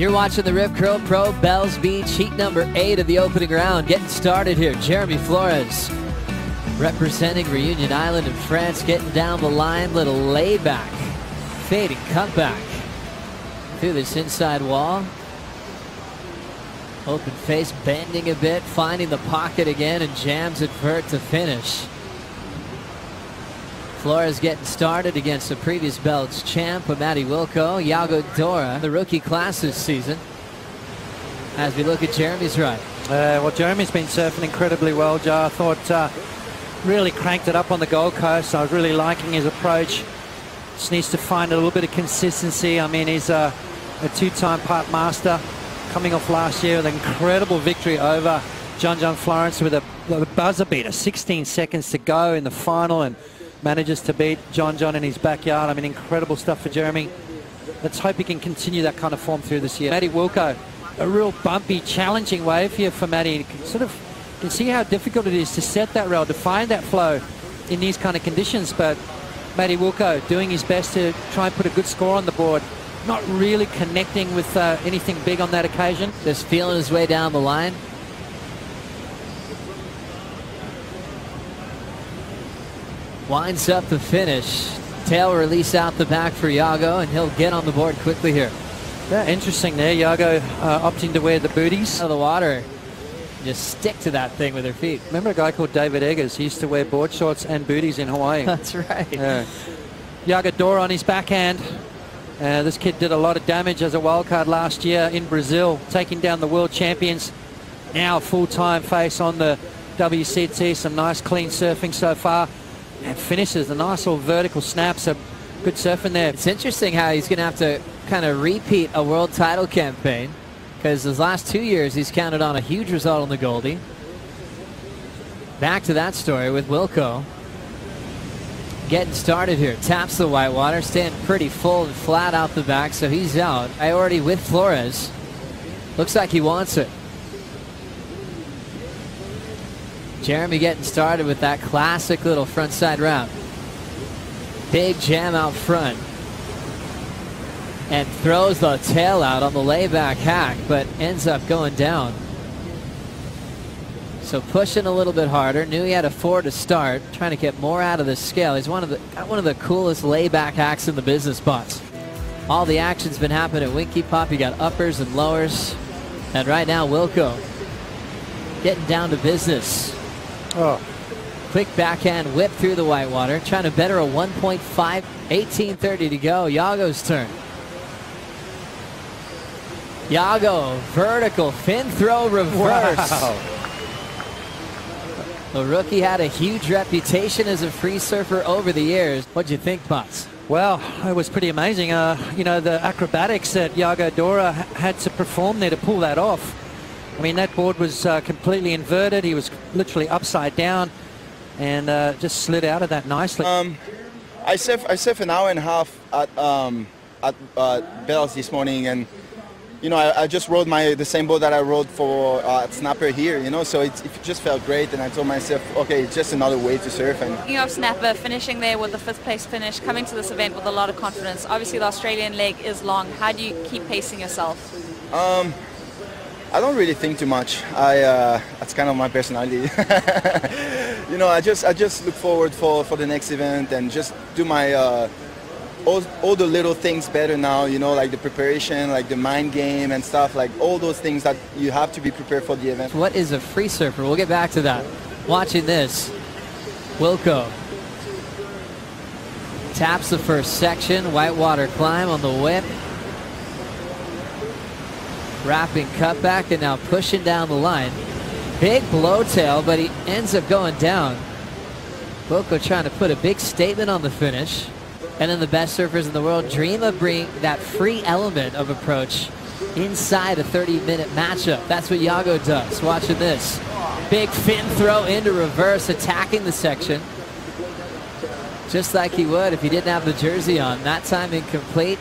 You're watching the Rip Curl Pro Bells Beach heat number 8 of the opening round. Getting started here. Jeremy Flores representing Reunion Island in France, getting down the line. Little layback, fading cutback through this inside wall. Open face, bending a bit, finding the pocket again, and jams it vert to finish. Flores getting started against the previous Belts champ, Matty Wilco. Yago Dora, the rookie class this season. As we look at Jeremy's ride. Well, Jeremy's been surfing incredibly well, Joe. I thought really cranked it up on the Gold Coast. I was really liking his approach. Just needs to find a little bit of consistency. I mean, he's a two-time part master, coming off last year with an incredible victory over John Florence with a buzzer beater. 16 seconds to go in the final, and manages to beat John in his backyard. I mean, incredible stuff for Jeremy. Let's hope he can continue that kind of form through this year. Matty Wilco, a real bumpy, challenging wave here for Matty. You can see how difficult it is to set that rail, to find that flow in these kind of conditions. But Matty Wilco doing his best to try and put a good score on the board. Not really connecting with anything big on that occasion. Just feeling his way down the line. Winds up the finish. Tail release out the back for Yago, and he'll get on the board quickly here. Yeah, interesting there. Yago opting to wear the booties. Out of the water. Just stick to that thing with their feet. Remember a guy called David Eggers? He used to wear board shorts and booties in Hawaii. That's right. Yago Dora on his backhand. This kid did a lot of damage as a wildcard last year in Brazil, taking down the world champions. Now a full-time face on the WCT. Some nice clean surfing so far. And finishes a nice little vertical snap. So good surfing there. It's interesting how he's going to have to kind of repeat a world title campaign, because his last 2 years he's counted on a huge result on the Goldie. Back to that story with Wilco. Getting started here. Taps the whitewater, staying pretty full and flat out the back, so he's out. Priority with Flores. Looks like he wants it. Jeremy getting started with that classic little frontside round. Big jam out front. And throws the tail out on the layback hack, but ends up going down. So pushing a little bit harder. Knew he had a 4 to start. Trying to get more out of the scale. He's got one of the coolest layback hacks in the business spots. All the action's been happening at Winky Pop. You got uppers and lowers. And right now, Wilco getting down to business. Oh. Quick backhand whip through the whitewater. Trying to better a 1.5. 18:30 to go. Yago's turn. Yago, vertical, fin throw, reverse. Wow. The rookie had a huge reputation as a free surfer over the years. What'd you think, Potts? Well, it was pretty amazing. You know, the acrobatics that Yago Dora had to perform there to pull that off. I mean, that board was completely inverted. He was literally upside down and just slid out of that nicely. I surfed an hour and a half at Bells this morning, and you know, I just rode the same boat that I rode for at Snapper here, you know, so it just felt great, and I told myself, okay, it's just another way to surf. And speaking of Snapper, finishing there with the 5th place finish, coming to this event with a lot of confidence. Obviously, the Australian leg is long. How do you keep pacing yourself? I don't really think too much. That's kind of my personality. You know, I just look forward for the next event and just do my all the little things better now, you know, like the preparation, like the mind game and stuff, like all those things that you have to be prepared for the event. What is a free surfer? We'll get back to that. Watching this, Wilco taps the first section, whitewater climb on the whip. Wrapping cutback and now pushing down the line. Big blowtail, but he ends up going down. Wilco trying to put a big statement on the finish. And then the best surfers in the world dream of bringing that free element of approach inside a 30-minute matchup. That's what Yago does. Watching this. Big fin throw into reverse, attacking the section. Just like he would if he didn't have the jersey on. That time incomplete.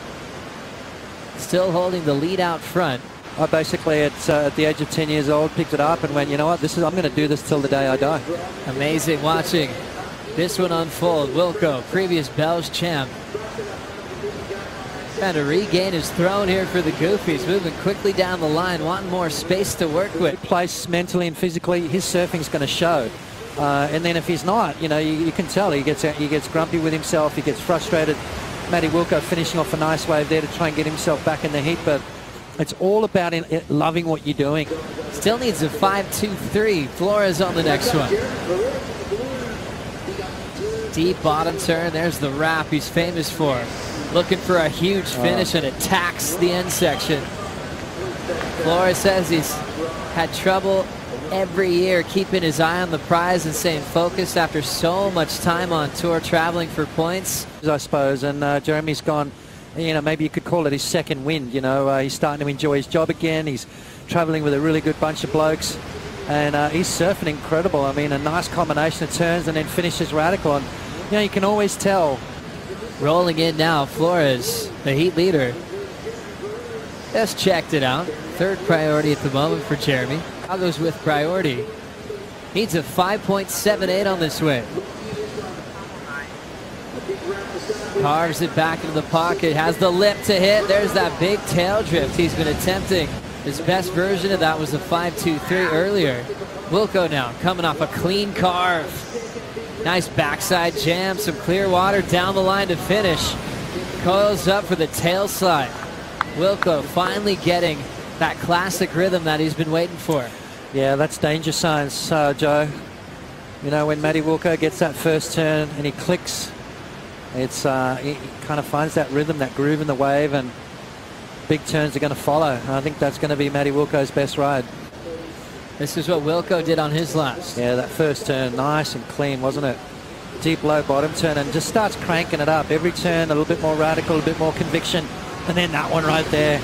Still holding the lead out front. I basically, at the age of 10 years old, picked it up and went, you know what, I'm going to do this till the day I die. Amazing watching this one unfold. Wilco, previous Bells champ, Trying to regain his throne here for the Goofies, moving quickly down the line, wanting more space to work with. Place mentally and physically, his surfing's going to show. And then if he's not, you know, you can tell he gets grumpy with himself, he gets frustrated. Matty Wilco finishing off a nice wave there to try and get himself back in the heat, but it's all about loving what you're doing. Still needs a 5-2-3. Flores on the next one. Deep bottom turn. There's the wrap he's famous for. Looking for a huge finish and attacks the end section. Flores says he's had trouble every year keeping his eye on the prize and staying focused after so much time on tour traveling for points. I suppose, and Jeremy's gone, you know, maybe you could call it his second wind. You know, he's starting to enjoy his job again. He's traveling with a really good bunch of blokes, and he's surfing incredible. I mean, a nice combination of turns and then finishes radical, and you know, you can always tell. Rolling in now, Flores, the heat leader. Just checked it out. Third priority at the moment for Jeremy. Yago's with priority. Needs a 5.78 on this wave. Carves it back into the pocket. Has the lip to hit. There's that big tail drift he's been attempting. His best version of that was a 5.23 earlier. Wilco now coming off a clean carve. Nice backside jam. Some clear water down the line to finish. Coils up for the tail slide. Wilco finally getting that classic rhythm that he's been waiting for. Yeah, that's danger signs, Joe. You know, when Matty Wilco gets that first turn and he clicks, it's he kind of finds that rhythm, that groove in the wave, and big turns are going to follow. I think that's going to be Matty Wilco's best ride. This is what Wilco did on his last. Yeah, that first turn, nice and clean, wasn't it? Deep low bottom turn, and just starts cranking it up. Every turn a little bit more radical, a bit more conviction, and then that one right there.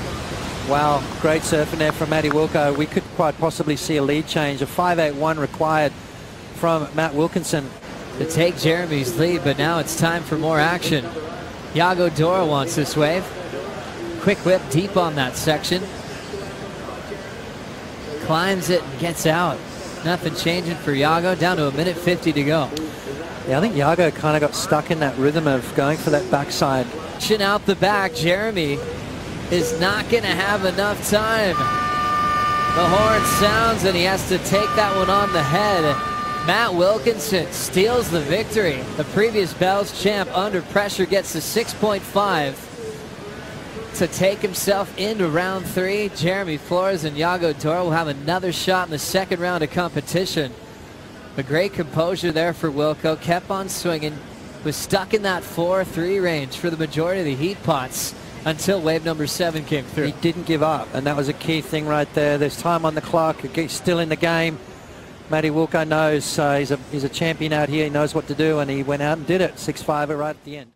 Wow, great surfing there from Matty Wilco. We could quite possibly see a lead change. A 5.81 required from Matt Wilkinson to take Jeremy's lead, but now it's time for more action. Yago Dora wants this wave. Quick whip deep on that section. Climbs it and gets out. Nothing changing for Yago. Down to a minute 50 to go. Yeah, I think Yago kind of got stuck in that rhythm of going for that backside. Out the back, Jeremy is not going to have enough time. The horn sounds and he has to take that one on the head. Matt Wilkinson steals the victory. The previous Bells champ under pressure gets to 6.5 to take himself into round 3. Jeremy Flores and Yago Dora will have another shot in the second round of competition. A great composure there for Wilco. Kept on swinging. Was stuck in that 4-3 range for the majority of the heat pots until wave number 7 came through. He didn't give up, and that was a key thing right there. There's time on the clock. He's still in the game. Matty Wilco knows he's a champion out here. He knows what to do, and he went out and did it. 6.5 right at the end.